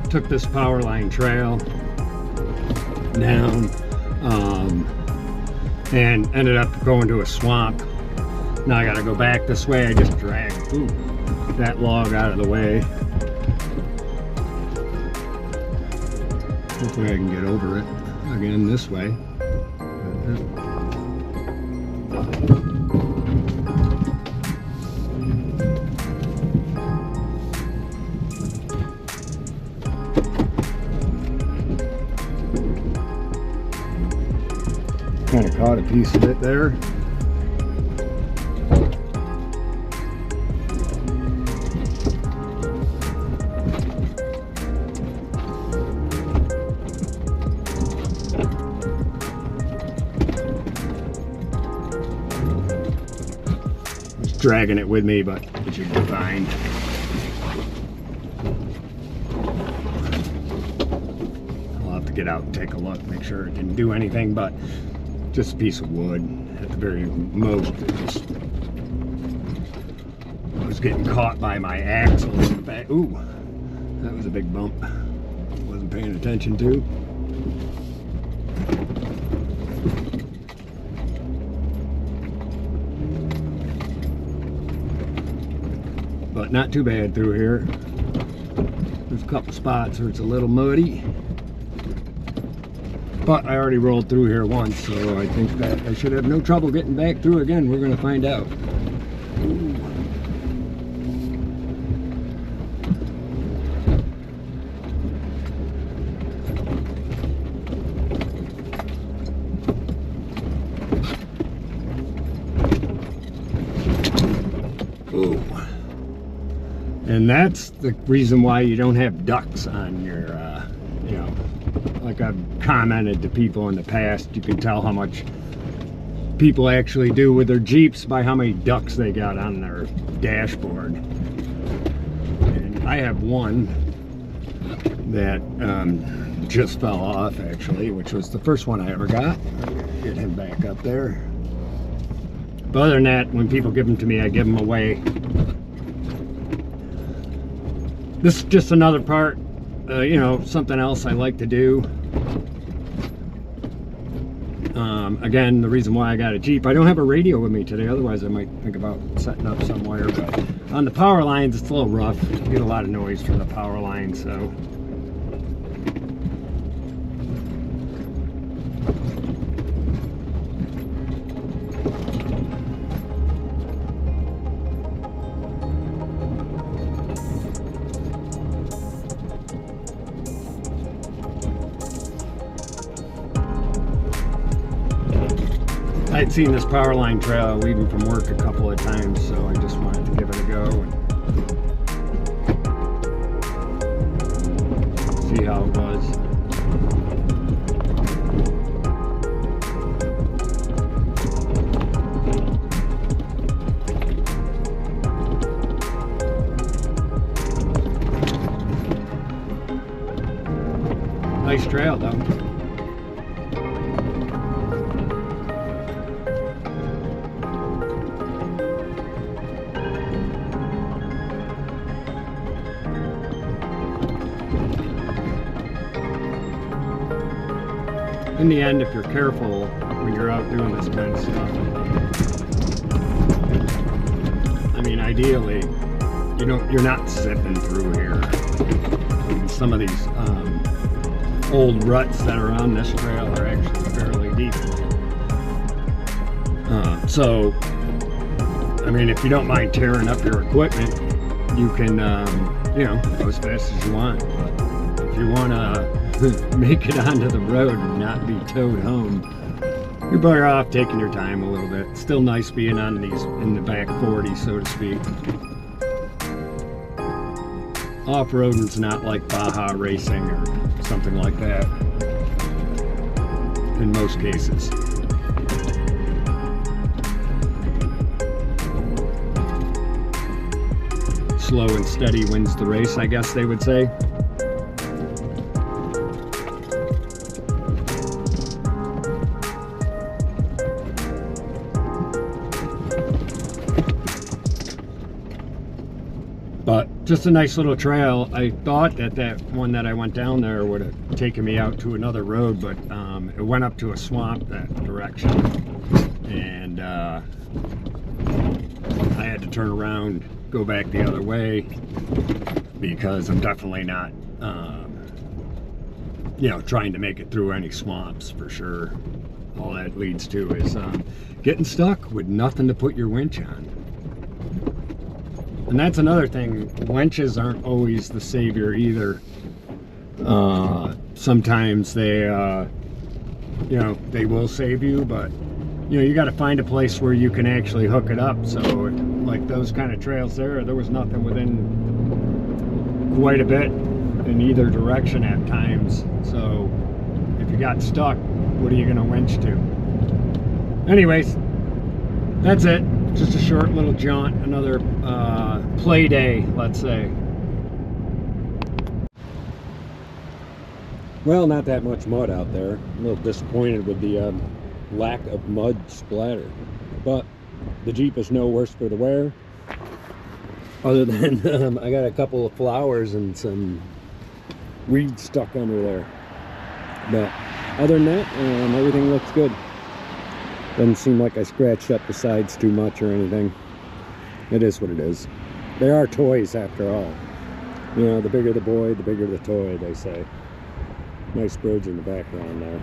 took this power line trail down and ended up going to a swamp. Now I gotta go back this way. I just dragged that log out of the way. Hopefully I can get over it again this way. Kind of caught a piece of it there. Just dragging it with me, but it should be fine. I'll have to get out and take a look, make sure it didn't do anything, but just a piece of wood at the very most. It just was getting caught by my axle in the back. Ooh, that was a big bump. Wasn't paying attention to. But not too bad through here. There's a couple spots where it's a little muddy. But I already rolled through here once, so I think that I should have no trouble getting back through again. We're going to find out. Ooh. And that's the reason why you don't have ducks on your, you know, like I've commented to people in the past, you can tell how much people actually do with their Jeeps by how many ducks they got on their dashboard. And I have one that just fell off actually, which was the first one I ever got. Get him back up there. But other than that, when people give them to me, I give them away. This is just another part, you know, something else I like to do. Again, the reason why I got a Jeep, I don't have a radio with me today, otherwise I might think about setting up somewhere, but on the power lines it's a little rough. You get a lot of noise from the power line, so I'd seen this power line trail leaving from work a couple of times, so I just wanted to give it a go and see how it was. Nice trail though. In the end, if you're careful when you're out doing this kind of stuff, I mean, ideally, you're not zipping through here. And some of these old ruts that are on this trail are actually fairly deep. So, I mean, if you don't mind tearing up your equipment, you can, you know, go as fast as you want. But if you want to make it onto the road and not be towed home, you're better off taking your time a little bit. It's still nice being on these in the back 40, so to speak. Off-roading's not like Baja racing or something like that in most cases. Slow and steady wins the race, I guess they would say. But just a nice little trail. I thought that that one that I went down there would have taken me out to another road, but it went up to a swamp that direction, and I had to turn around, go back the other way, because I'm definitely not you know, trying to make it through any swamps for sure. All that leads to is getting stuck with nothing to put your winch on. And that's another thing, winches aren't always the savior either. Sometimes they you know, they will save you, but you know, you got to find a place where you can actually hook it up. So like those kind of trails there was nothing within quite a bit in either direction at times. So if you got stuck, what are you going to winch to? Anyways, that's it. Just a short little jaunt, another play day, let's say. Well, not that much mud out there. I'm a little disappointed with the lack of mud splatter, but the Jeep is no worse for the wear, other than I got a couple of flowers and some weeds stuck under there. But other than that, everything looks good. Doesn't seem like I scratched up the sides too much or anything. It is what it is. They are toys after all. You know, the bigger the boy, the bigger the toy, they say. Nice birds in the background there.